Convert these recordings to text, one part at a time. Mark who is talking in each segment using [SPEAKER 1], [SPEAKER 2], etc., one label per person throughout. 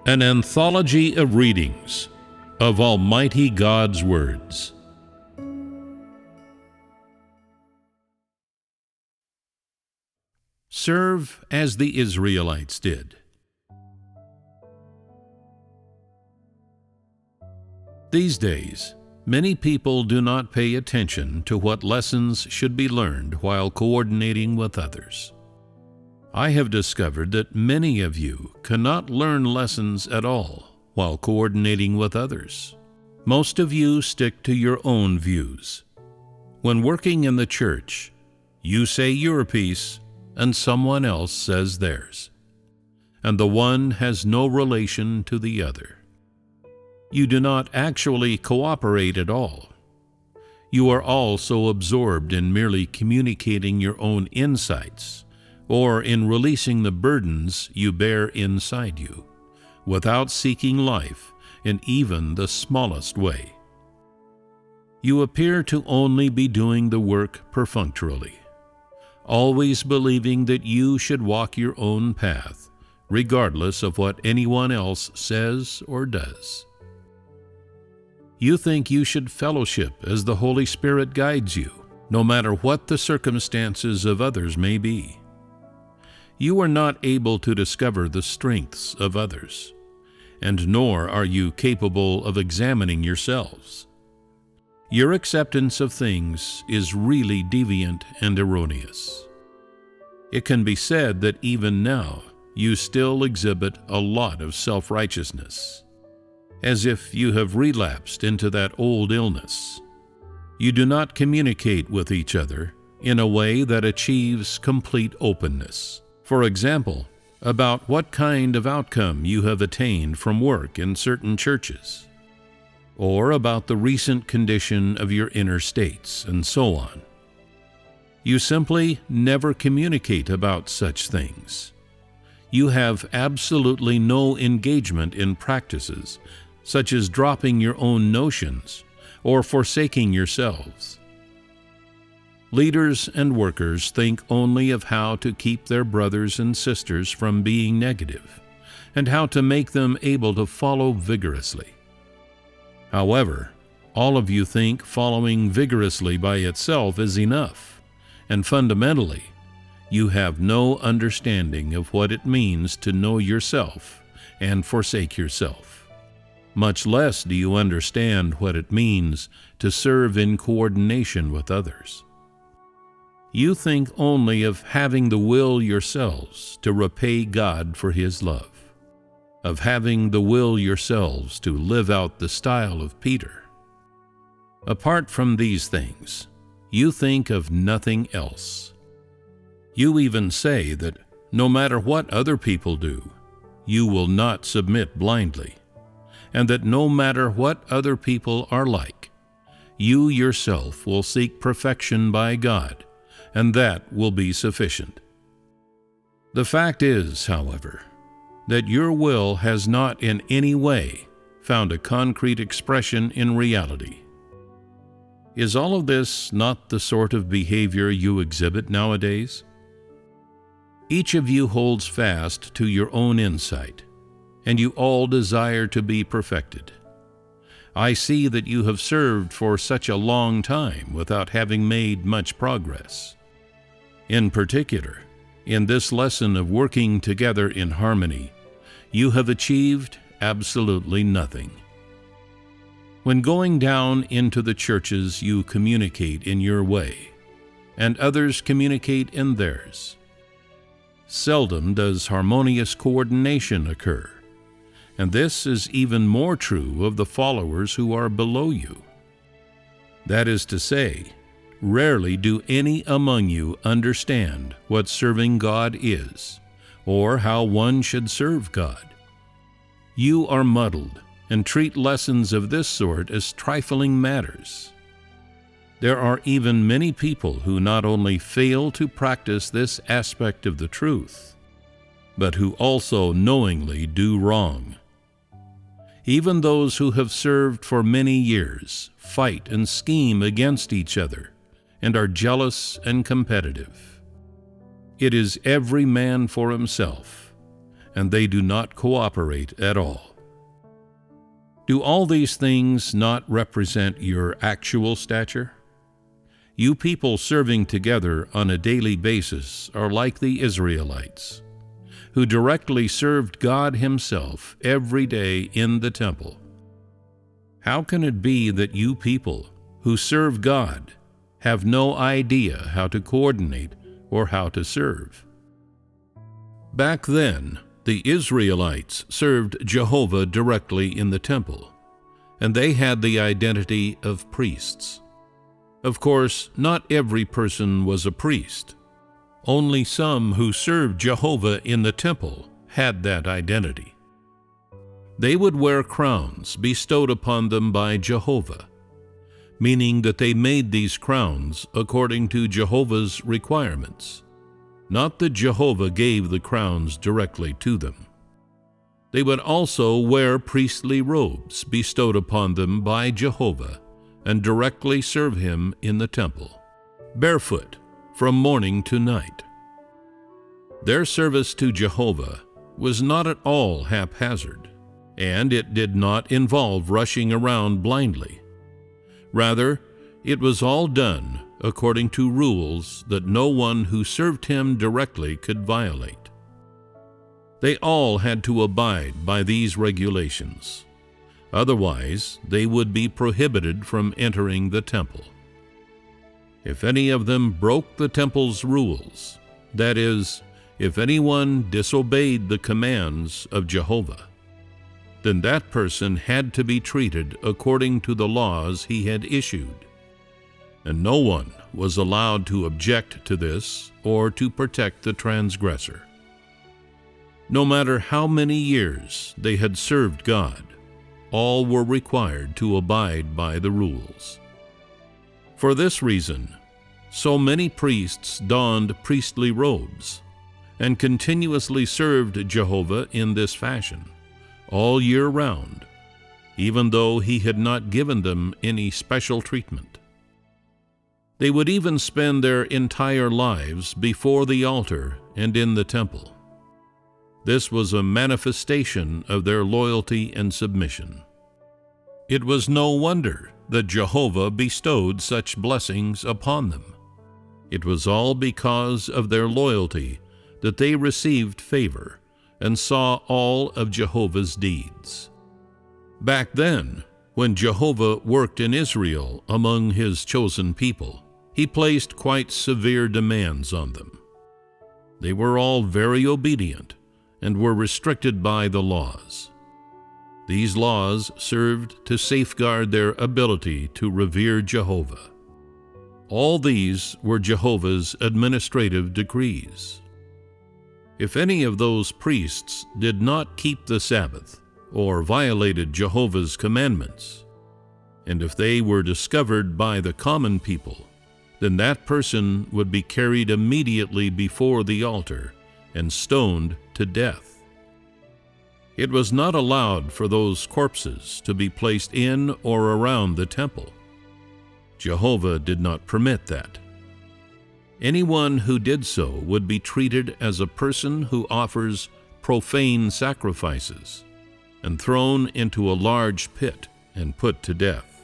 [SPEAKER 1] An anthology of readings of Almighty God's words. Serve as the Israelites did. These days, many people do not pay attention to what lessons should be learned while coordinating with others. I have discovered that many of you cannot learn lessons at all while coordinating with others. Most of you stick to your own views. When working in the church, you say your piece and someone else says theirs, and the one has no relation to the other. You do not actually cooperate at all. You are all so absorbed in merely communicating your own insights, or in releasing the burdens you bear inside you, without seeking life in even the smallest way. You appear to only be doing the work perfunctorily, always believing that you should walk your own path, regardless of what anyone else says or does. You think you should fellowship as the Holy Spirit guides you, no matter what the circumstances of others may be. You are not able to discover the strengths of others, and nor are you capable of examining yourselves. Your acceptance of things is really deviant and erroneous. It can be said that even now you still exhibit a lot of self-righteousness, as if you have relapsed into that old illness. You do not communicate with each other in a way that achieves complete openness. For example, about what kind of outcome you have attained from work in certain churches, or about the recent condition of your inner states, and so on. You simply never communicate about such things. You have absolutely no engagement in practices, such as dropping your own notions or forsaking yourselves. Leaders and workers think only of how to keep their brothers and sisters from being negative, and how to make them able to follow vigorously. However, all of you think following vigorously by itself is enough, and fundamentally, you have no understanding of what it means to know yourself and forsake yourself. Much less do you understand what it means to serve in coordination with others. You think only of having the will yourselves to repay God for His love, of having the will yourselves to live out the style of Peter. Apart from these things, you think of nothing else. You even say that no matter what other people do, you will not submit blindly, and that no matter what other people are like, you yourself will seek perfection by God, and that will be sufficient. The fact is, however, that your will has not in any way found a concrete expression in reality. Is all of this not the sort of behavior you exhibit nowadays? Each of you holds fast to your own insight, and you all desire to be perfected. I see that you have served for such a long time without having made much progress. In particular, in this lesson of working together in harmony, you have achieved absolutely nothing. When going down into the churches, you communicate in your way, and others communicate in theirs. Seldom does harmonious coordination occur, and this is even more true of the followers who are below you. That is to say, rarely do any among you understand what serving God is, or how one should serve God. You are muddled and treat lessons of this sort as trifling matters. There are even many people who not only fail to practice this aspect of the truth, but who also knowingly do wrong. Even those who have served for many years fight and scheme against each other, and are jealous and competitive. It is every man for himself, and they do not cooperate at all. Do all these things not represent your actual stature? You people serving together on a daily basis are like the Israelites, who directly served God Himself every day in the temple. How can it be that you people who serve God have no idea how to coordinate or how to serve? Back then, the Israelites served Jehovah directly in the temple, and they had the identity of priests. Of course, not every person was a priest. Only some who served Jehovah in the temple had that identity. They would wear crowns bestowed upon them by Jehovah, meaning that they made these crowns according to Jehovah's requirements, not that Jehovah gave the crowns directly to them. They would also wear priestly robes bestowed upon them by Jehovah and directly serve Him in the temple, barefoot from morning to night. Their service to Jehovah was not at all haphazard, and it did not involve rushing around blindly. Rather, it was all done according to rules that no one who served Him directly could violate. They all had to abide by these regulations. Otherwise, they would be prohibited from entering the temple. If any of them broke the temple's rules, that is, if anyone disobeyed the commands of Jehovah, then that person had to be treated according to the laws he had issued, and no one was allowed to object to this or to protect the transgressor. No matter how many years they had served God, all were required to abide by the rules. For this reason, so many priests donned priestly robes and continuously served Jehovah in this fashion, all year round, even though He had not given them any special treatment. They would even spend their entire lives before the altar and in the temple. This was a manifestation of their loyalty and submission. It was no wonder that Jehovah bestowed such blessings upon them. It was all because of their loyalty that they received favor and saw all of Jehovah's deeds. Back then, when Jehovah worked in Israel among His chosen people, He placed quite severe demands on them. They were all very obedient and were restricted by the laws. These laws served to safeguard their ability to revere Jehovah. All these were Jehovah's administrative decrees. If any of those priests did not keep the Sabbath or violated Jehovah's commandments, and if they were discovered by the common people, then that person would be carried immediately before the altar and stoned to death. It was not allowed for those corpses to be placed in or around the temple. Jehovah did not permit that. Anyone who did so would be treated as a person who offers profane sacrifices and thrown into a large pit and put to death.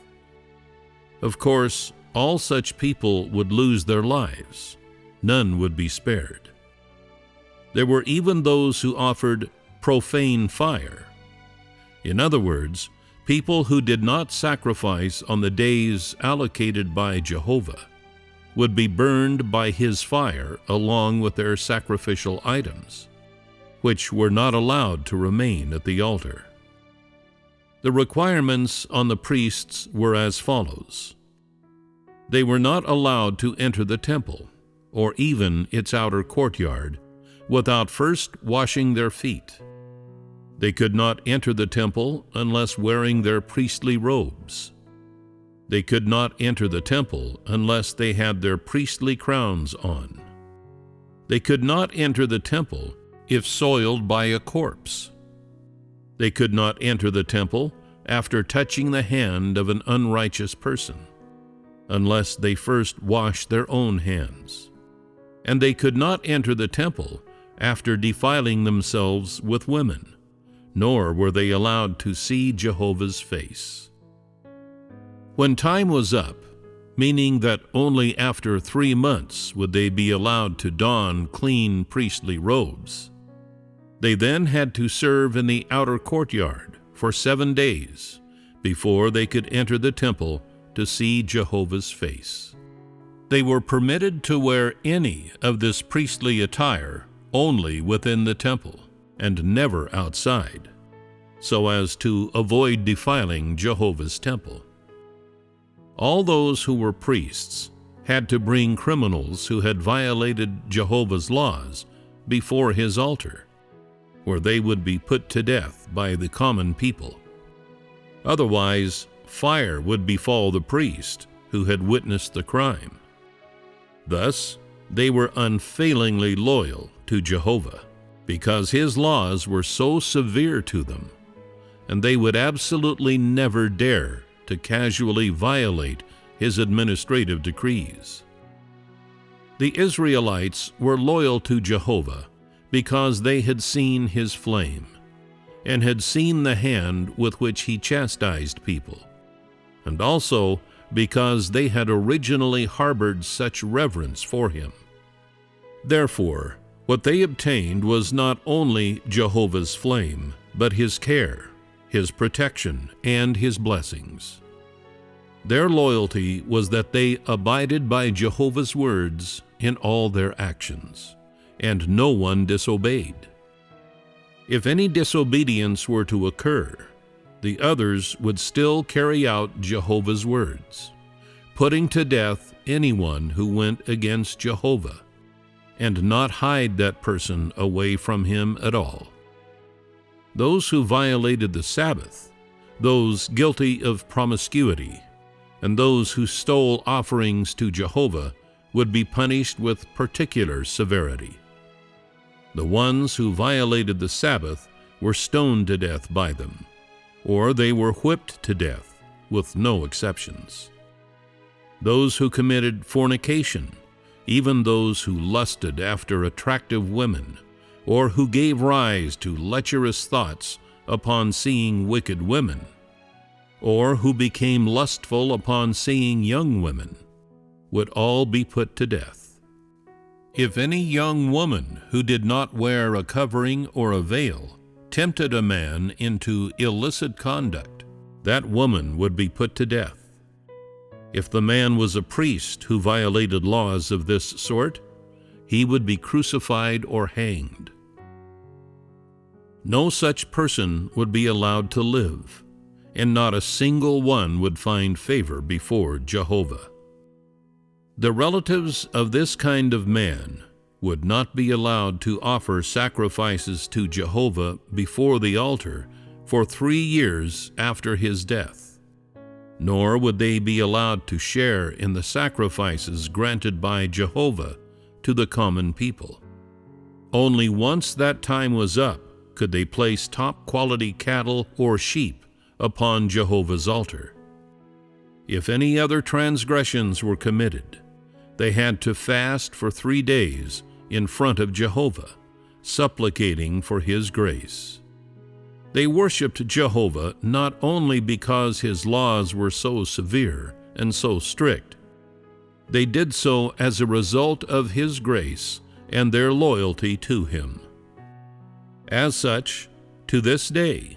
[SPEAKER 1] Of course, all such people would lose their lives. None would be spared. There were even those who offered profane fire. In other words, people who did not sacrifice on the days allocated by Jehovah would be burned by His fire along with their sacrificial items, which were not allowed to remain at the altar. The requirements on the priests were as follows. They were not allowed to enter the temple, or even its outer courtyard, without first washing their feet. They could not enter the temple unless wearing their priestly robes. They could not enter the temple unless they had their priestly crowns on. They could not enter the temple if soiled by a corpse. They could not enter the temple after touching the hand of an unrighteous person, unless they first washed their own hands. And they could not enter the temple after defiling themselves with women, nor were they allowed to see Jehovah's face. When time was up, meaning that only after 3 months would they be allowed to don clean priestly robes, they then had to serve in the outer courtyard for 7 days before they could enter the temple to see Jehovah's face. They were permitted to wear any of this priestly attire only within the temple and never outside, so as to avoid defiling Jehovah's temple. All those who were priests had to bring criminals who had violated Jehovah's laws before his altar, where they would be put to death by the common people. Otherwise, fire would befall the priest who had witnessed the crime. Thus, they were unfailingly loyal to Jehovah, because his laws were so severe to them, and they would absolutely never dare to casually violate his administrative decrees. The Israelites were loyal to Jehovah because they had seen his flame, and had seen the hand with which he chastised people, and also because they had originally harbored such reverence for him. Therefore, what they obtained was not only Jehovah's flame, but his care, his protection, and his blessings. Their loyalty was that they abided by Jehovah's words in all their actions, and no one disobeyed. If any disobedience were to occur, the others would still carry out Jehovah's words, putting to death anyone who went against Jehovah, and not hide that person away from him at all. Those who violated the Sabbath, those guilty of promiscuity, and those who stole offerings to Jehovah would be punished with particular severity. The ones who violated the Sabbath were stoned to death by them, or they were whipped to death, with no exceptions. Those who committed fornication, even those who lusted after attractive women, or who gave rise to lecherous thoughts upon seeing wicked women, or who became lustful upon seeing young women, would all be put to death. If any young woman who did not wear a covering or a veil tempted a man into illicit conduct, that woman would be put to death. If the man was a priest who violated laws of this sort, he would be crucified or hanged. No such person would be allowed to live, and not a single one would find favor before Jehovah. The relatives of this kind of man would not be allowed to offer sacrifices to Jehovah before the altar for 3 years after his death, nor would they be allowed to share in the sacrifices granted by Jehovah to the common people. Only once that time was up could they place top-quality cattle or sheep upon Jehovah's altar. If any other transgressions were committed, they had to fast for 3 days in front of Jehovah, supplicating for his grace. They worshiped Jehovah not only because his laws were so severe and so strict. They did so as a result of his grace and their loyalty to him. As such, to this day,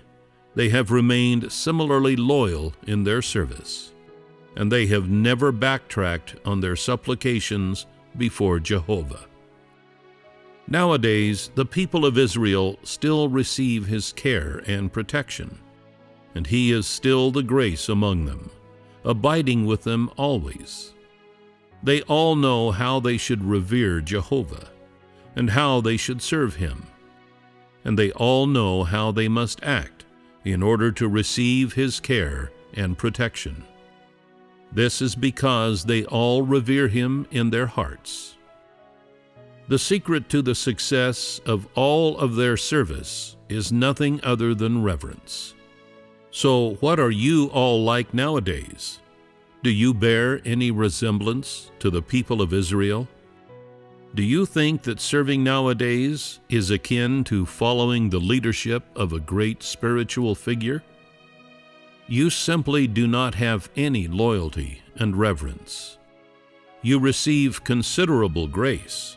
[SPEAKER 1] they have remained similarly loyal in their service, and they have never backtracked on their supplications before Jehovah. Nowadays, the people of Israel still receive his care and protection, and he is still the grace among them, abiding with them always. They all know how they should revere Jehovah, and how they should serve him, and they all know how they must act in order to receive his care and protection. This is because they all revere him in their hearts. The secret to the success of all of their service is nothing other than reverence. So what are you all like nowadays? Do you bear any resemblance to the people of Israel? Do you think that serving nowadays is akin to following the leadership of a great spiritual figure? You simply do not have any loyalty and reverence. You receive considerable grace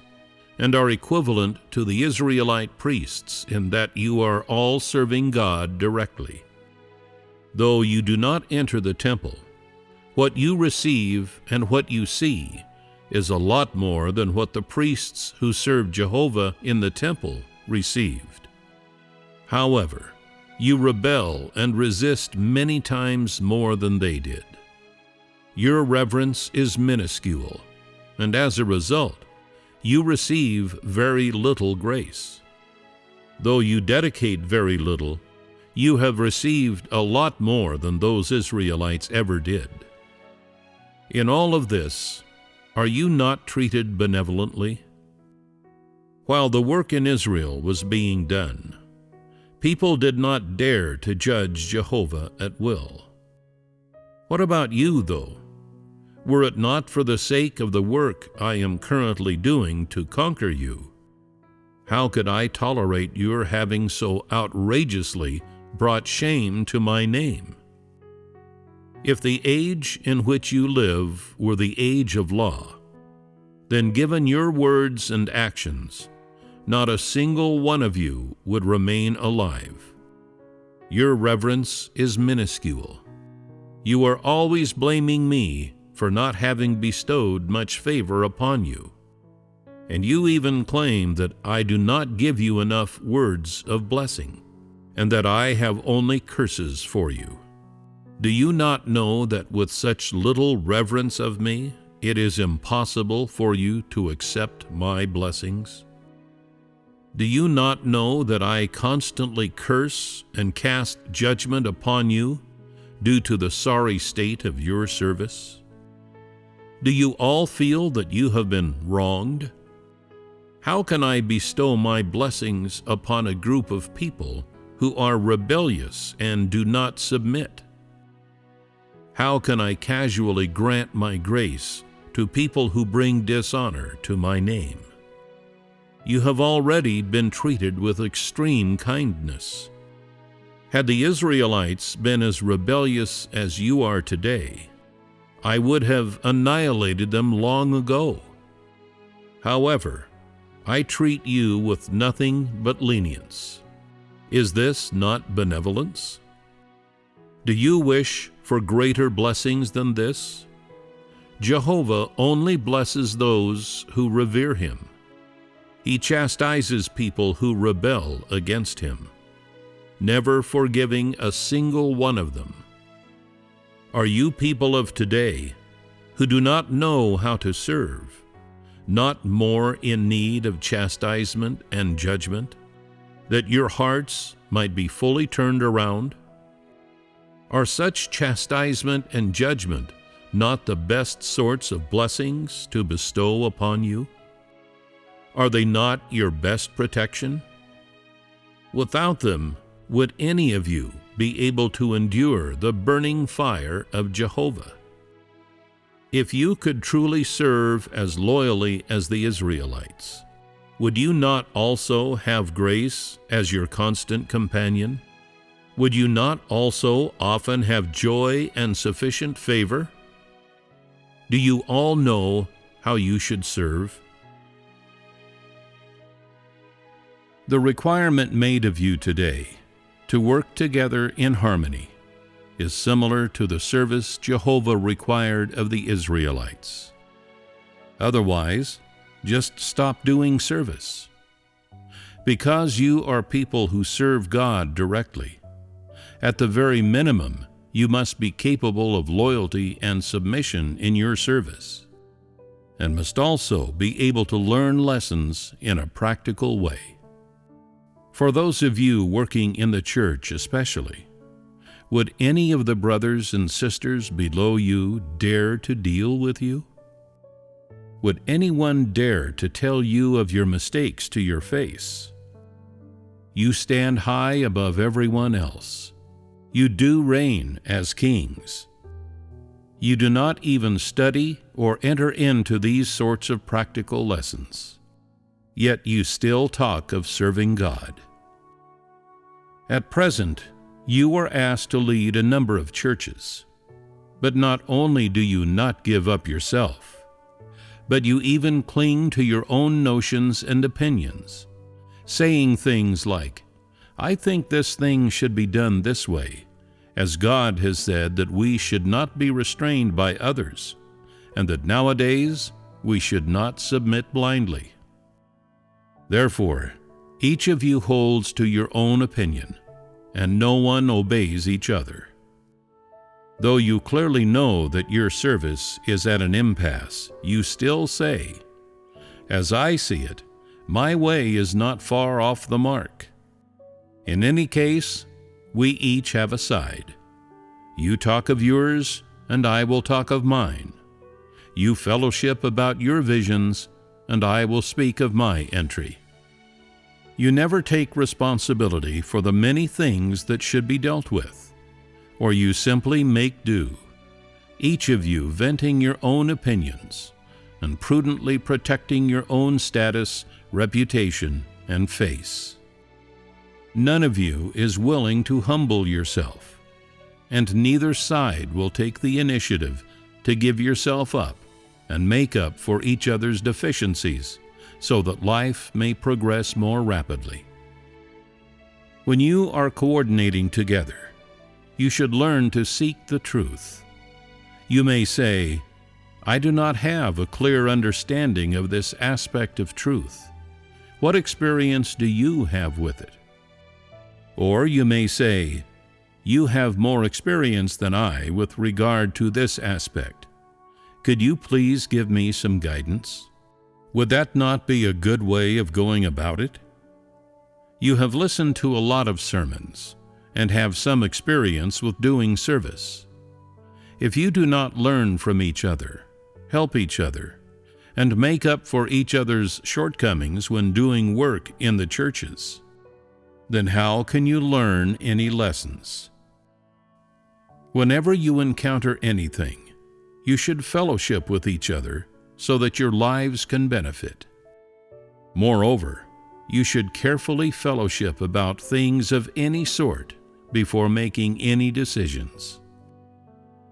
[SPEAKER 1] and are equivalent to the Israelite priests in that you are all serving God directly. Though you do not enter the temple, what you receive and what you see is a lot more than what the priests who served Jehovah in the temple received. However, you rebel and resist many times more than they did. Your reverence is minuscule, and as a result, you receive very little grace. Though you dedicate very little, you have received a lot more than those Israelites ever did. In all of this, are you not treated benevolently? While the work in Israel was being done, people did not dare to judge Jehovah at will. What about you, though? Were it not for the sake of the work I am currently doing to conquer you, how could I tolerate your having so outrageously brought shame to my name? If the age in which you live were the age of law, then given your words and actions, not a single one of you would remain alive. Your reverence is minuscule. You are always blaming me for not having bestowed much favor upon you. And you even claim that I do not give you enough words of blessing, and that I have only curses for you. Do you not know that with such little reverence of me, it is impossible for you to accept my blessings? Do you not know that I constantly curse and cast judgment upon you due to the sorry state of your service? Do you all feel that you have been wronged? How can I bestow my blessings upon a group of people who are rebellious and do not submit? How can I casually grant my grace to people who bring dishonor to my name? You have already been treated with extreme kindness. Had the Israelites been as rebellious as you are today, I would have annihilated them long ago. However, I treat you with nothing but lenience. Is this not benevolence? Do you wish for greater blessings than this? Jehovah only blesses those who revere him. He chastises people who rebel against him, never forgiving a single one of them. Are you people of today, who do not know how to serve, not more in need of chastisement and judgment, that your hearts might be fully turned around? Are such chastisement and judgment not the best sorts of blessings to bestow upon you? Are they not your best protection? Without them, would any of you be able to endure the burning fire of Jehovah? If you could truly serve as loyally as the Israelites, would you not also have grace as your constant companion? Would you not also often have joy and sufficient favor? Do you all know how you should serve? The requirement made of you today to work together in harmony is similar to the service Jehovah required of the Israelites. Otherwise, just stop doing service. Because you are people who serve God directly, at the very minimum, you must be capable of loyalty and submission in your service, and must also be able to learn lessons in a practical way. For those of you working in the church especially, would any of the brothers and sisters below you dare to deal with you? Would anyone dare to tell you of your mistakes to your face? You stand high above everyone else. You do reign as kings. You do not even study or enter into these sorts of practical lessons. yet you still talk of serving God. At present, you are asked to lead a number of churches. But not only do you not give up yourself, but you even cling to your own notions and opinions, saying things like, "I think this thing should be done this way, as God has said that we should not be restrained by others, and that nowadays we should not submit blindly." Therefore, each of you holds to your own opinion, and no one obeys each other. Though you clearly know that your service is at an impasse, you still say, "As I see it, my way is not far off the mark." In any case, we each have a side. You talk of yours, and I will talk of mine. You fellowship about your visions, and I will speak of my entry. You never take responsibility for the many things that should be dealt with, or you simply make do, each of you venting your own opinions and prudently protecting your own status, reputation, and face. None of you is willing to humble yourself, and neither side will take the initiative to give yourself up and make up for each other's deficiencies so that life may progress more rapidly. When you are coordinating together, you should learn to seek the truth. You may say, "I do not have a clear understanding of this aspect of truth. What experience do you have with it?" Or you may say, "You have more experience than I with regard to this aspect. Could you please give me some guidance?" Would that not be a good way of going about it? You have listened to a lot of sermons and have some experience with doing service. If you do not learn from each other, help each other, and make up for each other's shortcomings when doing work in the churches, then how can you learn any lessons? Whenever you encounter anything, you should fellowship with each other so that your lives can benefit. Moreover, you should carefully fellowship about things of any sort before making any decisions.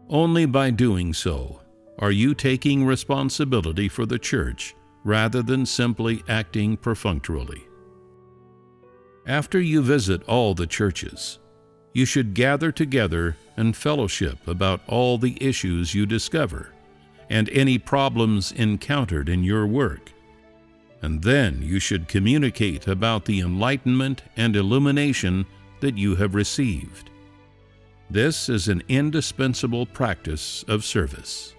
[SPEAKER 1] Only by doing so are you taking responsibility for the church rather than simply acting perfunctorily. After you visit all the churches, you should gather together and fellowship about all the issues you discover and any problems encountered in your work. And then you should communicate about the enlightenment and illumination that you have received. This is an indispensable practice of service.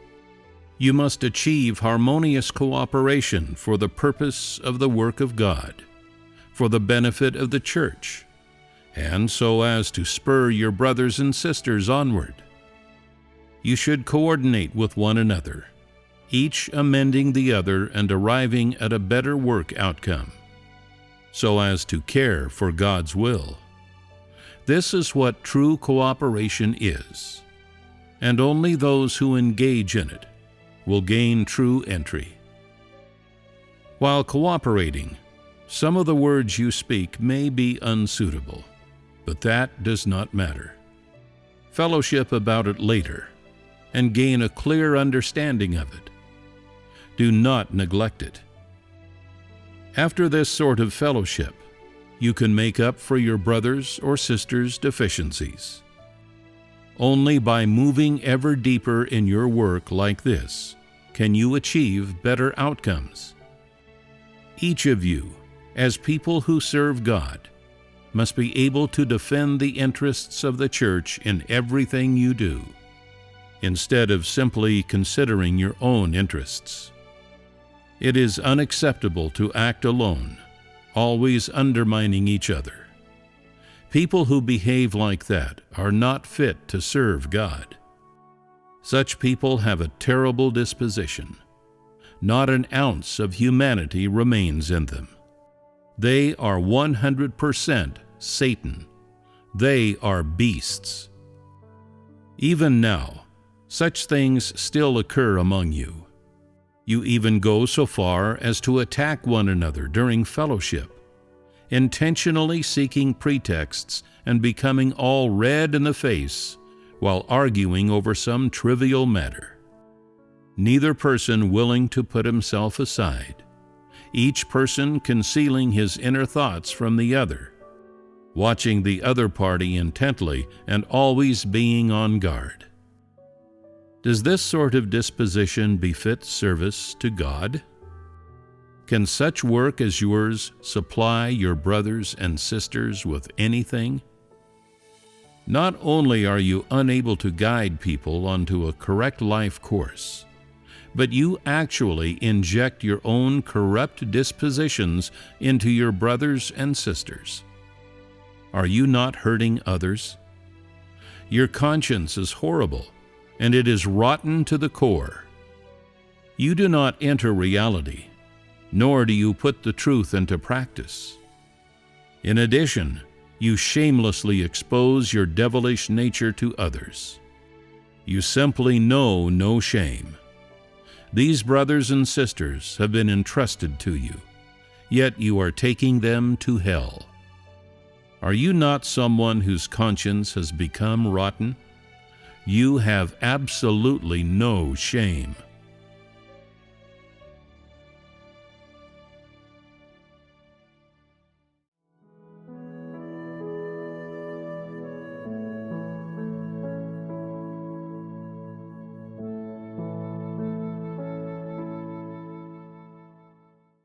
[SPEAKER 1] You must achieve harmonious cooperation for the purpose of the work of God, for the benefit of the church, and so as to spur your brothers and sisters onward. You should coordinate with one another, each amending the other and arriving at a better work outcome, so as to care for God's will. This is what true cooperation is, and only those who engage in it will gain true entry. While cooperating, some of the words you speak may be unsuitable, but that does not matter. Fellowship about it later, and gain a clear understanding of it. Do not neglect it. After this sort of fellowship, you can make up for your brothers' or sisters' deficiencies. Only by moving ever deeper in your work like this can you achieve better outcomes. Each of you, as people who serve God, must be able to defend the interests of the church in everything you do, instead of simply considering your own interests. It is unacceptable to act alone, always undermining each other. People who behave like that are not fit to serve God. Such people have a terrible disposition. Not an ounce of humanity remains in them. They are 100% Satan. They are beasts. Even now, such things still occur among you. You even go so far as to attack one another during fellowship, intentionally seeking pretexts and becoming all red in the face while arguing over some trivial matter. Neither person willing to put himself aside, each person concealing his inner thoughts from the other, watching the other party intently and always being on guard. Does this sort of disposition befit service to God? Can such work as yours supply your brothers and sisters with anything? Not only are you unable to guide people onto a correct life course, but you actually inject your own corrupt dispositions into your brothers and sisters. Are you not hurting others? Your conscience is horrible, and it is rotten to the core. You do not enter reality, nor do you put the truth into practice. In addition, you shamelessly expose your devilish nature to others. You simply know no shame. These brothers and sisters have been entrusted to you, yet you are taking them to hell. Are you not someone whose conscience has become rotten? You have absolutely no shame.